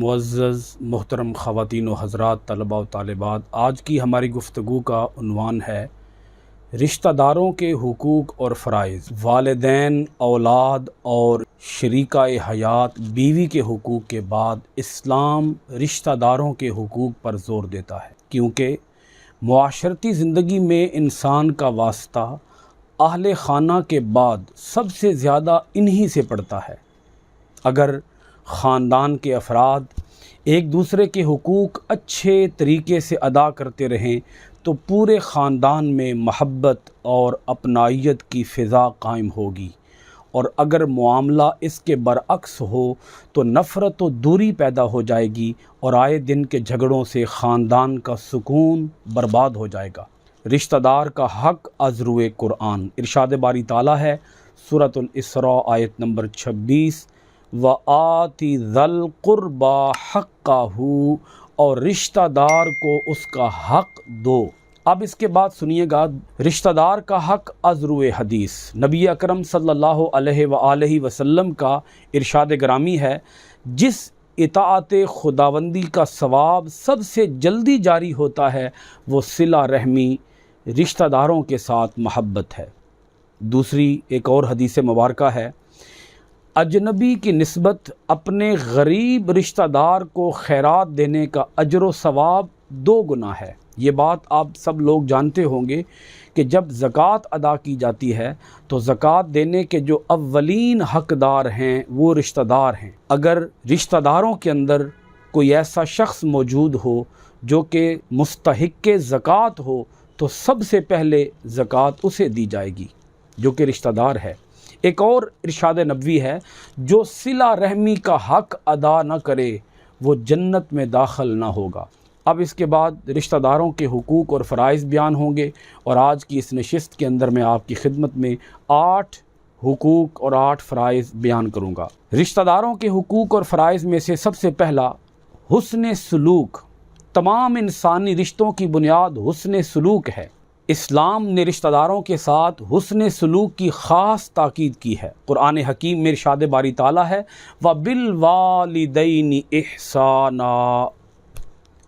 معزز محترم خواتین و حضرات، طلباء و طالبات، آج کی ہماری گفتگو کا عنوان ہے رشتہ داروں کے حقوق اور فرائض۔ والدین، اولاد اور شریکہ حیات بیوی کے حقوق کے بعد اسلام رشتہ داروں کے حقوق پر زور دیتا ہے، کیونکہ معاشرتی زندگی میں انسان کا واسطہ اہل خانہ کے بعد سب سے زیادہ انہی سے پڑتا ہے۔ اگر خاندان کے افراد ایک دوسرے کے حقوق اچھے طریقے سے ادا کرتے رہیں تو پورے خاندان میں محبت اور اپنائیت کی فضا قائم ہوگی، اور اگر معاملہ اس کے برعکس ہو تو نفرت و دوری پیدا ہو جائے گی اور آئے دن کے جھگڑوں سے خاندان کا سکون برباد ہو جائے گا۔ رشتہ دار کا حق از روئے قرآن۔ ارشاد باری تعالیٰ ہے سورۃ الاسراء آیت نمبر 26، وَآتِ ذَا الْقُرْبَى حَقَّهُ، اور رشتہ دار کو اس کا حق دو۔ اب اس کے بعد سنیے گا رشتہ دار کا حق از روئے حدیث۔ نبی اکرم صلی اللہ علیہ وآلہ وسلم کا ارشاد گرامی ہے، جس اطاعت خداوندی کا ثواب سب سے جلدی جاری ہوتا ہے وہ صلہ رحمی، رشتہ داروں کے ساتھ محبت ہے۔ دوسری ایک اور حدیث مبارکہ ہے، اجنبی کی نسبت اپنے غریب رشتہ دار کو خیرات دینے کا اجر و ثواب 2 گنا ہے۔ یہ بات آپ سب لوگ جانتے ہوں گے کہ جب زکوٰۃ ادا کی جاتی ہے تو زکوٰۃ دینے کے جو اولین حقدار ہیں وہ رشتہ دار ہیں۔ اگر رشتہ داروں کے اندر کوئی ایسا شخص موجود ہو جو کہ مستحق زکوٰۃ ہو تو سب سے پہلے زکوٰۃ اسے دی جائے گی جو کہ رشتہ دار ہے۔ ایک اور ارشاد نبوی ہے، جو صلہ رحمی کا حق ادا نہ کرے وہ جنت میں داخل نہ ہوگا۔ اب اس کے بعد رشتہ داروں کے حقوق اور فرائض بیان ہوں گے، اور آج کی اس نشست کے اندر میں آپ کی خدمت میں 8 حقوق اور 8 فرائض بیان کروں گا۔ رشتہ داروں کے حقوق اور فرائض میں سے سب سے پہلا حسن سلوک۔ تمام انسانی رشتوں کی بنیاد حسن سلوک ہے۔ اسلام نے رشتہ داروں کے ساتھ حسن سلوک کی خاص تاکید کی ہے۔ قرآن حکیم میں ارشاد باری تعالیٰ ہے، وَبِالْوَالِدَيْنِ إِحْسَانًا،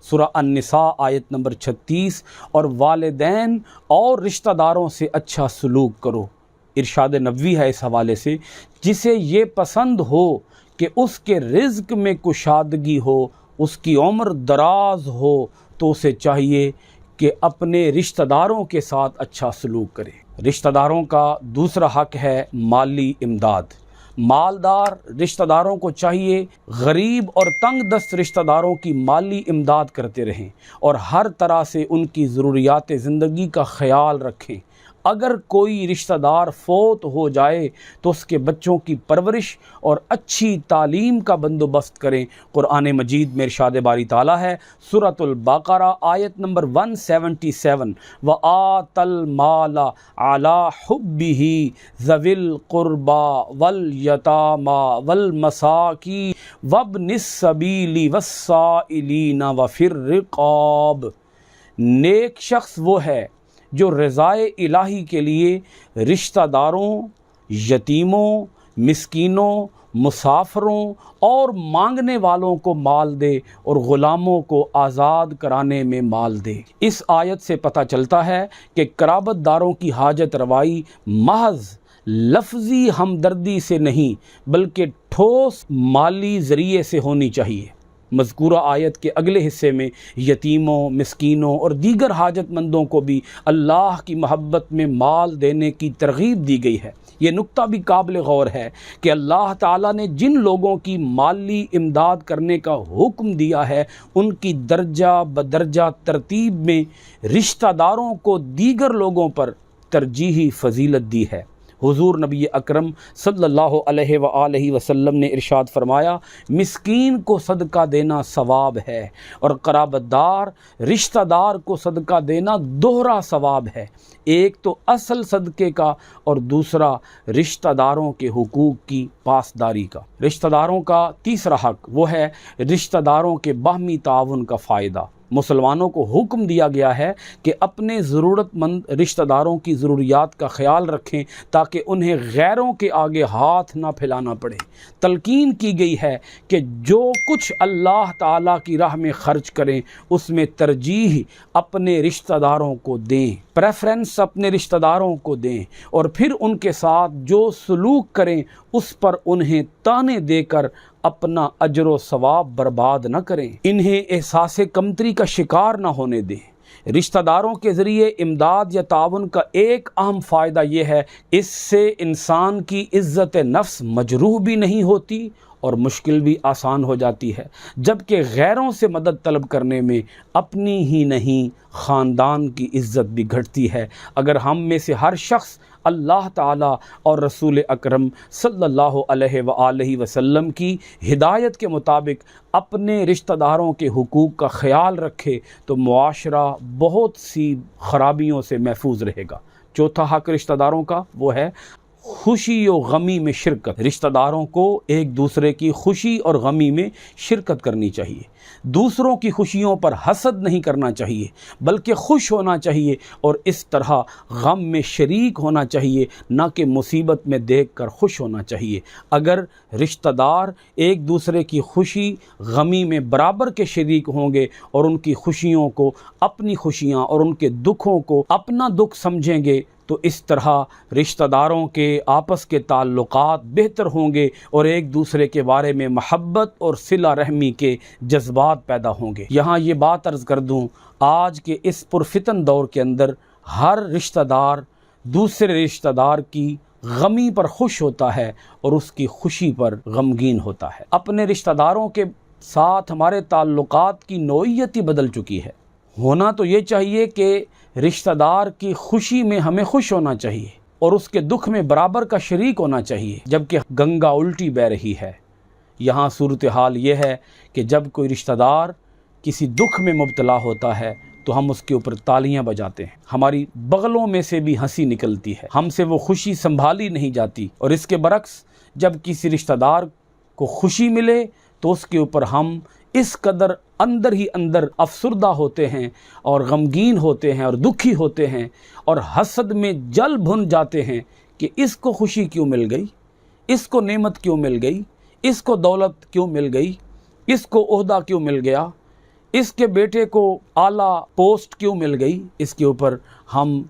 سورہ النساء آیت نمبر 36، اور والدین اور رشتہ داروں سے اچھا سلوک کرو۔ ارشاد نبوی ہے اس حوالے سے، جسے یہ پسند ہو کہ اس کے رزق میں کشادگی ہو، اس کی عمر دراز ہو، تو اسے چاہیے کہ اپنے رشتہ داروں کے ساتھ اچھا سلوک کرے۔ رشتہ داروں کا دوسرا حق ہے مالی امداد۔ مالدار رشتہ داروں کو چاہیے غریب اور تنگ دست رشتہ داروں کی مالی امداد کرتے رہیں اور ہر طرح سے ان کی ضروریات زندگی کا خیال رکھیں۔ اگر کوئی رشتہ دار فوت ہو جائے تو اس کے بچوں کی پرورش اور اچھی تعلیم کا بندوبست کریں۔ قرآن مجید میں ارشاد باری تعالیٰ ہے، سورۃ البقرہ آیت نمبر 177، وَآتَى الْمَالَ عَلَى حُبِّهِ ذَوِي الْقُرْبَى وَالْيَتَامَى وَالْمَسَاكِينِ وَابْنِ السَّبِيلِ وَالسَّائِلِينَ وَفِي الرِّقَابِ۔ نیک شخص وہ ہے جو رضائے الہی کے لیے رشتہ داروں، یتیموں، مسکینوں، مسافروں اور مانگنے والوں کو مال دے اور غلاموں کو آزاد کرانے میں مال دے۔ اس آیت سے پتہ چلتا ہے کہ قرابت داروں کی حاجت روائی محض لفظی ہمدردی سے نہیں بلکہ ٹھوس مالی ذریعے سے ہونی چاہیے۔ مذکورہ آیت کے اگلے حصے میں یتیموں، مسکینوں اور دیگر حاجت مندوں کو بھی اللہ کی محبت میں مال دینے کی ترغیب دی گئی ہے۔ یہ نکتہ بھی قابل غور ہے کہ اللہ تعالیٰ نے جن لوگوں کی مالی امداد کرنے کا حکم دیا ہے ان کی درجہ بدرجہ ترتیب میں رشتہ داروں کو دیگر لوگوں پر ترجیحی فضیلت دی ہے۔ حضور نبی اکرم صلی اللہ علیہ وآلہ وسلم نے ارشاد فرمایا، مسکین کو صدقہ دینا ثواب ہے اور قرابت دار رشتہ دار کو صدقہ دینا دوہرا ثواب ہے، ایک تو اصل صدقے کا اور دوسرا رشتہ داروں کے حقوق کی پاسداری کا۔ رشتہ داروں کا تیسرا حق وہ ہے رشتہ داروں کے باہمی تعاون کا فائدہ۔ مسلمانوں کو حکم دیا گیا ہے کہ اپنے ضرورت مند رشتہ داروں کی ضروریات کا خیال رکھیں تاکہ انہیں غیروں کے آگے ہاتھ نہ پھیلانا پڑے۔ تلقین کی گئی ہے کہ جو کچھ اللہ تعالیٰ کی راہ میں خرچ کریں اس میں ترجیح اپنے رشتہ داروں کو دیں، پریفرنس اپنے رشتہ داروں کو دیں، اور پھر ان کے ساتھ جو سلوک کریں اس پر انہیں طعنے دے کر اپنا اجر و ثواب برباد نہ کریں، انہیں احساس کمتری کا شکار نہ ہونے دیں۔ رشتہ داروں کے ذریعے امداد یا تعاون کا ایک اہم فائدہ یہ ہے، اس سے انسان کی عزت نفس مجروح بھی نہیں ہوتی اور مشکل بھی آسان ہو جاتی ہے، جبکہ غیروں سے مدد طلب کرنے میں اپنی ہی نہیں خاندان کی عزت بھی گھٹتی ہے۔ اگر ہم میں سے ہر شخص اللہ تعالیٰ اور رسول اکرم صلی اللہ علیہ وآلہ وسلم کی ہدایت کے مطابق اپنے رشتہ داروں کے حقوق کا خیال رکھے تو معاشرہ بہت سی خرابیوں سے محفوظ رہے گا۔ چوتھا حق رشتہ داروں کا وہ ہے خوشی و غمی میں شرکت۔ رشتہ داروں کو ایک دوسرے کی خوشی اور غمی میں شرکت کرنی چاہیے، دوسروں کی خوشیوں پر حسد نہیں کرنا چاہیے بلکہ خوش ہونا چاہیے، اور اس طرح غم میں شریک ہونا چاہیے نہ کہ مصیبت میں دیکھ کر خوش ہونا چاہیے۔ اگر رشتہ دار ایک دوسرے کی خوشی غمی میں برابر کے شریک ہوں گے اور ان کی خوشیوں کو اپنی خوشیاں اور ان کے دکھوں کو اپنا دکھ سمجھیں گے تو اس طرح رشتہ داروں کے آپس کے تعلقات بہتر ہوں گے اور ایک دوسرے کے بارے میں محبت اور صلہ رحمی کے جذبات پیدا ہوں گے۔ یہاں یہ بات عرض کر دوں، آج کے اس پرفتن دور کے اندر ہر رشتہ دار دوسرے رشتہ دار کی غمی پر خوش ہوتا ہے اور اس کی خوشی پر غمگین ہوتا ہے۔ اپنے رشتہ داروں کے ساتھ ہمارے تعلقات کی نوعیت ہی بدل چکی ہے۔ ہونا تو یہ چاہیے کہ رشتہ دار کی خوشی میں ہمیں خوش ہونا چاہیے اور اس کے دکھ میں برابر کا شریک ہونا چاہیے، جبکہ گنگا الٹی بہہ رہی ہے۔ یہاں صورتحال یہ ہے کہ جب کوئی رشتہ دار کسی دکھ میں مبتلا ہوتا ہے تو ہم اس کے اوپر تالیاں بجاتے ہیں، ہماری بغلوں میں سے بھی ہنسی نکلتی ہے، ہم سے وہ خوشی سنبھالی نہیں جاتی، اور اس کے برعکس جب کسی رشتہ دار کو خوشی ملے تو اس کے اوپر ہم اس قدر اندر ہی اندر افسردہ ہوتے ہیں اور غمگین ہوتے ہیں اور دکھی ہوتے ہیں اور حسد میں جل بھن جاتے ہیں کہ اس کو خوشی کیوں مل گئی، اس کو نعمت کیوں مل گئی، اس کو دولت کیوں مل گئی، اس کو عہدہ کیوں مل گیا، اس کے بیٹے کو اعلیٰ پوسٹ کیوں مل گئی۔ اس کے اوپر ہم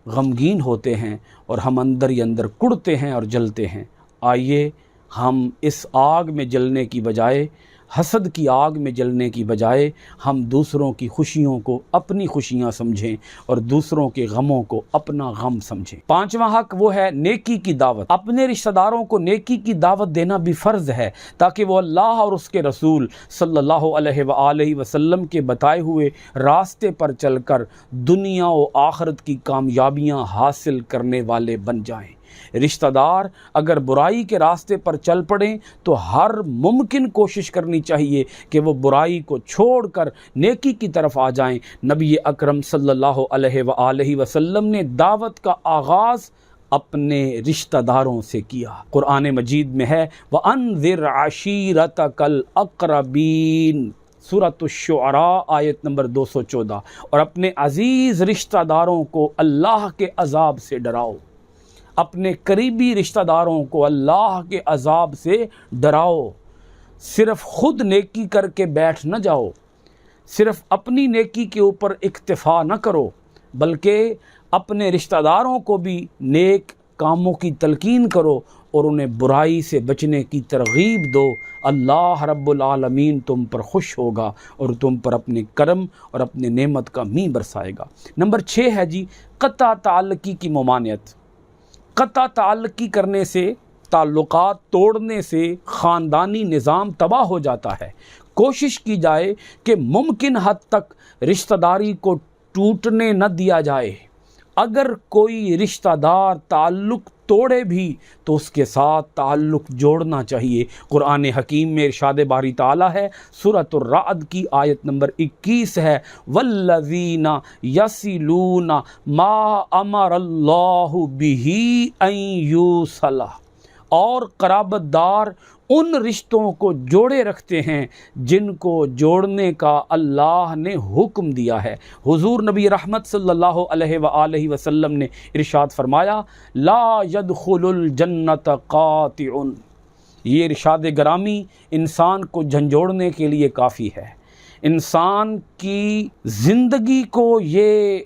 غمگین ہوتے ہیں اور ہم اندر ہی اندر کڑتے ہیں اور جلتے ہیں۔ آئیے ہم اس آگ میں جلنے کی بجائے، حسد کی آگ میں جلنے کی بجائے، ہم دوسروں کی خوشیوں کو اپنی خوشیاں سمجھیں اور دوسروں کے غموں کو اپنا غم سمجھیں۔ پانچواں حق وہ ہے نیکی کی دعوت۔ اپنے رشتہ داروں کو نیکی کی دعوت دینا بھی فرض ہے تاکہ وہ اللہ اور اس کے رسول صلی اللہ علیہ وآلہ وسلم کے بتائے ہوئے راستے پر چل کر دنیا و آخرت کی کامیابیاں حاصل کرنے والے بن جائیں۔ رشتہ دار اگر برائی کے راستے پر چل پڑیں تو ہر ممکن کوشش کرنی چاہیے کہ وہ برائی کو چھوڑ کر نیکی کی طرف آ جائیں۔ نبی اکرم صلی اللہ علیہ وآلہ وسلم نے دعوت کا آغاز اپنے رشتہ داروں سے کیا۔ قرآن مجید میں ہے وَأَنذِرْ عَشِيرَتَكَ الْأَقْرَبِينَ، سورۃ الشعراء آیت نمبر 214، اور اپنے عزیز رشتہ داروں کو اللہ کے عذاب سے ڈراؤ۔ اپنے قریبی رشتہ داروں کو اللہ کے عذاب سے ڈراؤ۔ صرف خود نیکی کر کے بیٹھ نہ جاؤ، صرف اپنی نیکی کے اوپر اکتفا نہ کرو، بلکہ اپنے رشتہ داروں کو بھی نیک کاموں کی تلقین کرو اور انہیں برائی سے بچنے کی ترغیب دو۔ اللہ رب العالمین تم پر خوش ہوگا اور تم پر اپنے کرم اور اپنے نعمت کا مینہ برسائے گا۔ نمبر 6 ہے قطع تعلقی کی ممانعت۔ قطع تعلقی کرنے سے، تعلقات توڑنے سے خاندانی نظام تباہ ہو جاتا ہے۔ کوشش کی جائے کہ ممکن حد تک رشتہ داری کو ٹوٹنے نہ دیا جائے۔ اگر کوئی رشتہ دار تعلق توڑے بھی تو اس کے ساتھ تعلق جوڑنا چاہیے۔ قرآن حکیم میں ارشاد باری تعالیٰ ہے، سورۃ الرعد کی آیت نمبر 21 ہے والذین یصلون ما امر اللہ بہ ان یوصل، اور قرابت دار ان رشتوں کو جوڑے رکھتے ہیں جن کو جوڑنے کا اللہ نے حکم دیا ہے۔ حضور نبی رحمت صلی اللہ علیہ وآلہ وسلم نے ارشاد فرمایا، لا يدخل الجنت قاطع۔ یہ ارشاد گرامی انسان کو جھنجھوڑنے کے لیے کافی ہے۔ انسان کی زندگی کو یہ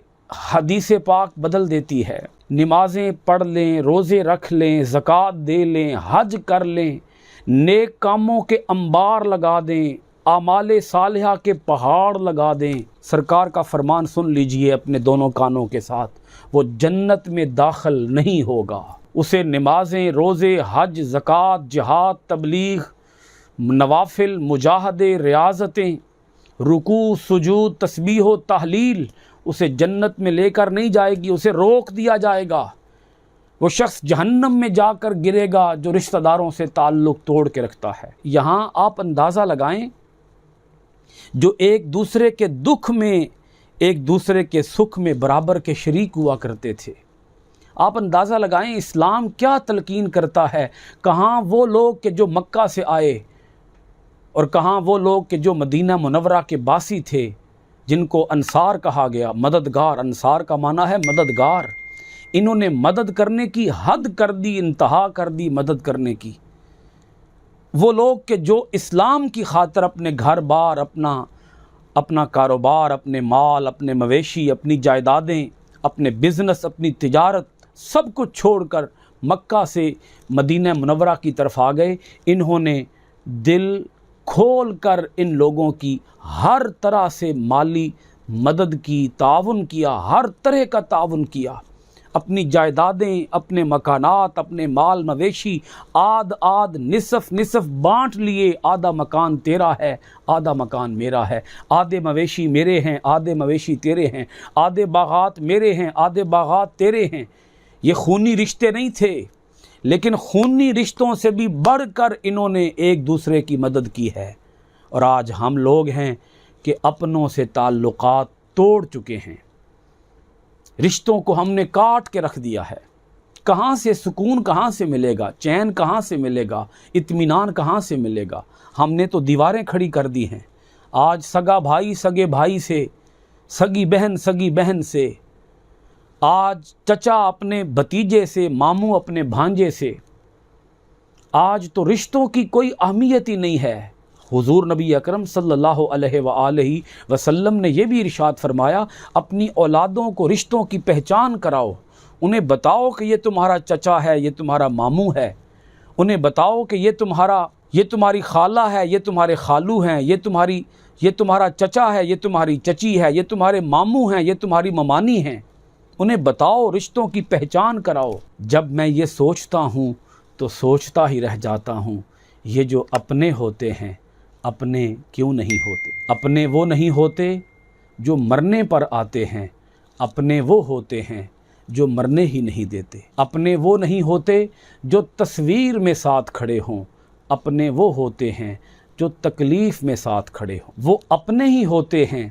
حدیث پاک بدل دیتی ہے۔ نمازیں پڑھ لیں، روزے رکھ لیں، زکوٰۃ دے لیں، حج کر لیں، نیک کاموں کے انبار لگا دیں، اعمال صالحہ کے پہاڑ لگا دیں، سرکار کا فرمان سن لیجئے اپنے دونوں کانوں کے ساتھ، وہ جنت میں داخل نہیں ہوگا۔ اسے نمازیں، روزے، حج، زکوٰۃ، جہاد، تبلیغ، نوافل، مجاہدے، ریاضتیں، رکوع، سجود، تسبیح و تحلیل اسے جنت میں لے کر نہیں جائے گی، اسے روک دیا جائے گا۔ وہ شخص جہنم میں جا کر گرے گا جو رشتہ داروں سے تعلق توڑ کے رکھتا ہے۔ یہاں آپ اندازہ لگائیں، جو ایک دوسرے کے دکھ میں ایک دوسرے کے سکھ میں برابر کے شریک ہوا کرتے تھے، آپ اندازہ لگائیں اسلام کیا تلقین کرتا ہے۔ کہاں وہ لوگ کہ جو مکہ سے آئے اور کہاں وہ لوگ کہ جو مدینہ منورہ کے باسی تھے، جن کو انصار کہا گیا، مددگار۔ انصار کا معنی ہے مددگار۔ انہوں نے مدد کرنے کی حد کر دی، انتہا کر دی مدد کرنے کی۔ وہ لوگ کہ جو اسلام کی خاطر اپنے گھر بار، اپنا کاروبار، اپنے مال، اپنے مویشی، اپنی جائیدادیں، اپنے بزنس، اپنی تجارت، سب کچھ چھوڑ کر مکہ سے مدینہ منورہ کی طرف آ گئے۔ انہوں نے دل کھول کر ان لوگوں کی ہر طرح سے مالی مدد کی، تعاون کیا، ہر طرح کا تعاون کیا۔ اپنی جائیدادیں، اپنے مکانات، اپنے مال مویشی آدھ نصف بانٹ لیے۔ آدھا مکان تیرا ہے، آدھا مکان میرا ہے، آدھے مویشی میرے ہیں، آدھے مویشی تیرے ہیں، آدھے باغات میرے ہیں، آدھے باغات تیرے ہیں۔ یہ خونی رشتے نہیں تھے، لیکن خونی رشتوں سے بھی بڑھ کر انہوں نے ایک دوسرے کی مدد کی ہے۔ اور آج ہم لوگ ہیں کہ اپنوں سے تعلقات توڑ چکے ہیں، رشتوں کو ہم نے کاٹ کے رکھ دیا ہے۔ کہاں سے سکون کہاں سے ملے گا، چین کہاں سے ملے گا، اطمینان کہاں سے ملے گا؟ ہم نے تو دیواریں کھڑی کر دی ہیں۔ آج سگا بھائی سگے بھائی سے، سگی بہن سے، آج چچا اپنے بھتیجے سے، ماموں اپنے بھانجے سے، آج تو رشتوں کی کوئی اہمیت ہی نہیں ہے۔ حضور نبی اکرم صلی اللہ علیہ وآلہ وسلم نے یہ بھی ارشاد فرمایا، اپنی اولادوں کو رشتوں کی پہچان کراؤ، انہیں بتاؤ کہ یہ تمہارا چچا ہے، یہ تمہارا ماموں ہے، انہیں بتاؤ کہ یہ تمہاری خالہ ہے، یہ تمہارے خالو ہیں، یہ تمہارا چچا ہے، یہ تمہاری چچی ہے، یہ تمہارے ماموں ہیں، یہ تمہاری ممانی ہیں۔ انہیں بتاؤ، رشتوں کی پہچان کراؤ۔ جب میں یہ سوچتا ہوں تو سوچتا ہی رہ جاتا ہوں، یہ جو اپنے ہوتے ہیں، اپنے کیوں نہیں ہوتے؟ اپنے وہ نہیں ہوتے جو مرنے پر آتے ہیں، اپنے وہ ہوتے ہیں جو مرنے ہی نہیں دیتے۔ اپنے وہ نہیں ہوتے جو تصویر میں ساتھ کھڑے ہوں، اپنے وہ ہوتے ہیں جو تکلیف میں ساتھ کھڑے ہوں۔ وہ اپنے ہی ہوتے ہیں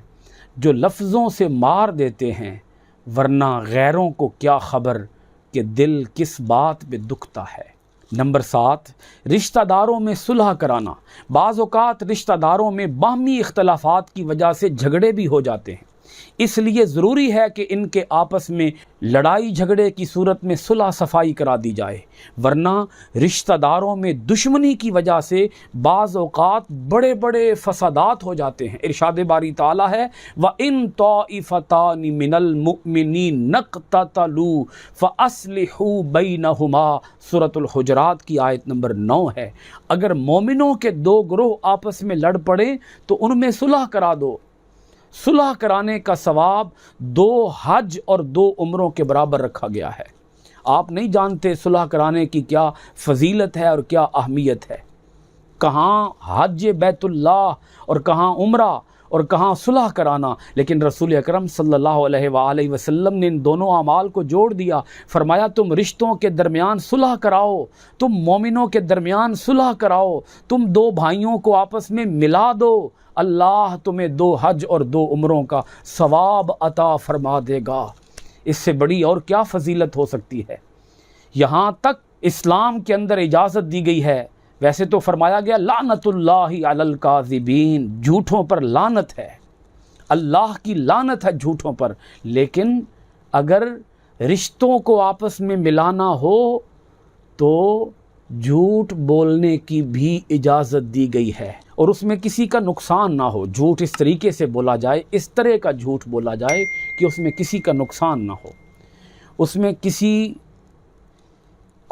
جو لفظوں سے مار دیتے ہیں، ورنہ غیروں کو کیا خبر کہ دل کس بات پہ دکھتا ہے۔ نمبر 7، رشتہ داروں میں صلح کرانا۔ بعض اوقات رشتہ داروں میں باہمی اختلافات کی وجہ سے جھگڑے بھی ہو جاتے ہیں، اس لیے ضروری ہے کہ ان کے آپس میں لڑائی جھگڑے کی صورت میں صلح صفائی کرا دی جائے، ورنہ رشتہ داروں میں دشمنی کی وجہ سے بعض اوقات بڑے بڑے فسادات ہو جاتے ہیں۔ ارشاد باری تعالیٰ ہے، وَإِن طَائِفَتَانِ مِنَ الْمُؤْمِنِينَ اقْتَتَلُوا فَأَصْلِحُوا بَيْنَهُمَا۔ سورۃ الحجرات کی آیت نمبر 9 ہے۔ اگر مومنوں کے دو گروہ آپس میں لڑ پڑیں تو ان میں صلح کرا دو۔ صلح کرانے کا ثواب 2 حج اور 2 عمروں کے برابر رکھا گیا ہے۔ آپ نہیں جانتے صلح کرانے کی کیا فضیلت ہے اور کیا اہمیت ہے۔ کہاں حج بیت اللہ اور کہاں عمرہ اور کہاں صلح کرانا، لیکن رسول اکرم صلی اللہ علیہ وآلہ وسلم نے ان دونوں اعمال کو جوڑ دیا۔ فرمایا تم رشتوں کے درمیان صلح کراؤ، تم مومنوں کے درمیان صلح کراؤ، تم 2 بھائیوں کو آپس میں ملا دو، اللہ تمہیں 2 حج اور 2 عمروں کا ثواب عطا فرما دے گا۔ اس سے بڑی اور کیا فضیلت ہو سکتی ہے؟ یہاں تک اسلام کے اندر اجازت دی گئی ہے ویسے تو فرمایا گیا لعنت اللہ علی الکاذبین، جھوٹوں پر لعنت ہے، اللہ کی لعنت ہے جھوٹوں پر، لیکن اگر رشتوں کو آپس میں ملانا ہو تو جھوٹ بولنے کی بھی اجازت دی گئی ہے، اور اس میں کسی کا نقصان نہ ہو۔ جھوٹ اس طریقے سے بولا جائے، اس طرح کا جھوٹ بولا جائے کہ اس میں کسی کا نقصان نہ ہو، اس میں کسی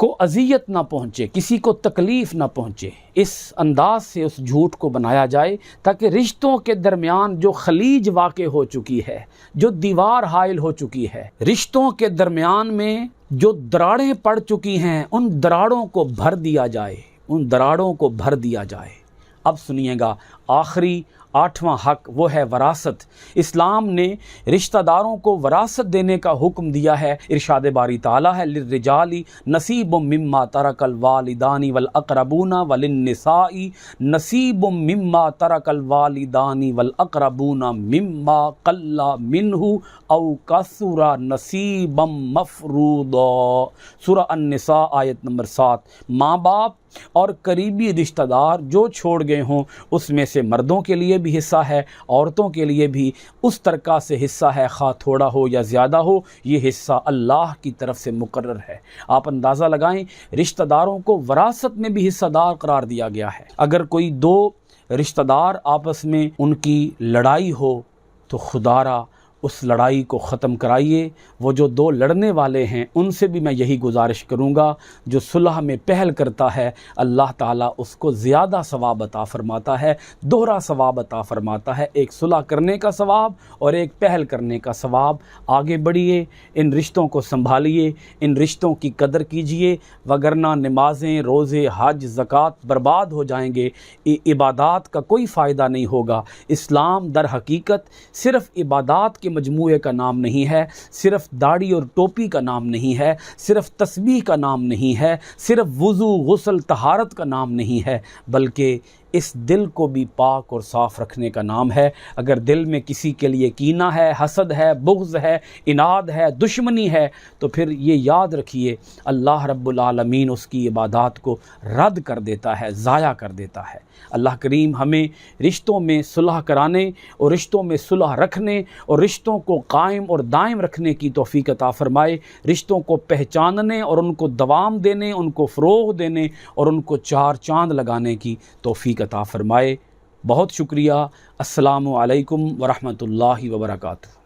کو اذیت نہ پہنچے، کسی کو تکلیف نہ پہنچے، اس انداز سے اس جھوٹ کو بنایا جائے تاکہ رشتوں کے درمیان جو خلیج واقع ہو چکی ہے، جو دیوار حائل ہو چکی ہے، رشتوں کے درمیان میں جو دراڑیں پڑ چکی ہیں، ان دراڑوں کو بھر دیا جائے، ان دراڑوں کو بھر دیا جائے۔ اب سنیے گا، آخری 8واں حق وہ ہے وراثت۔ اسلام نے رشتہ داروں کو وراثت دینے کا حکم دیا ہے۔ ارشاد باری تعالیٰ ہے للرجال نصیب مما ترک الوالدان والاقربون وللنساء نصیب مما ترک الوالدان والاقربون مما قل منہ او کثر نصیبا مفروضا۔ سورہ النساء آیت نمبر 7۔ ماں باپ اور قریبی رشتہ دار جو چھوڑ گئے ہوں اس میں سے مردوں کے لیے بھی حصہ ہے، عورتوں کے لیے بھی اس طرح سے حصہ ہے، خواہ تھوڑا ہو یا زیادہ ہو، یہ حصہ اللہ کی طرف سے مقرر ہے۔ آپ اندازہ لگائیں، رشتہ داروں کو وراثت میں بھی حصہ دار قرار دیا گیا ہے۔ اگر کوئی دو رشتہ دار آپس میں ان کی لڑائی ہو تو خدا را اس لڑائی کو ختم کرائیے۔ وہ جو دو لڑنے والے ہیں ان سے بھی میں یہی گزارش کروں گا، جو صلح میں پہل کرتا ہے اللہ تعالیٰ اس کو زیادہ ثواب عطا فرماتا ہے، دوہرا ثواب عطا فرماتا ہے، ایک صلح کرنے کا ثواب اور ایک پہل کرنے کا ثواب۔ آگے بڑھیے، ان رشتوں کو سنبھالیے، ان رشتوں کی قدر کیجیے، وگرنہ نمازیں، روزے، حج، زکوٰۃ برباد ہو جائیں گے، عبادات کا کوئی فائدہ نہیں ہوگا۔ اسلام در حقیقت صرف عبادات کے مجموعے کا نام نہیں ہے، صرف داڑھی اور ٹوپی کا نام نہیں ہے، صرف تسبیح کا نام نہیں ہے، صرف وضو، غسل، طہارت کا نام نہیں ہے، بلکہ اس دل کو بھی پاک اور صاف رکھنے کا نام ہے۔ اگر دل میں کسی کے لیے کینہ ہے، حسد ہے، بغض ہے، عناد ہے، دشمنی ہے، تو پھر یہ یاد رکھیے اللہ رب العالمین اس کی عبادات کو رد کر دیتا ہے، ضائع کر دیتا ہے۔ اللہ کریم ہمیں رشتوں میں صلح کرانے اور رشتوں میں صلح رکھنے اور رشتوں کو قائم اور دائم رکھنے کی توفیق عطا فرمائے، رشتوں کو پہچاننے اور ان کو دوام دینے، ان کو فروغ دینے اور ان کو چار چاند لگانے کی توفیق عطا فرمائے۔ بہت شکریہ۔ السلام علیکم ورحمۃ اللہ وبرکاتہ۔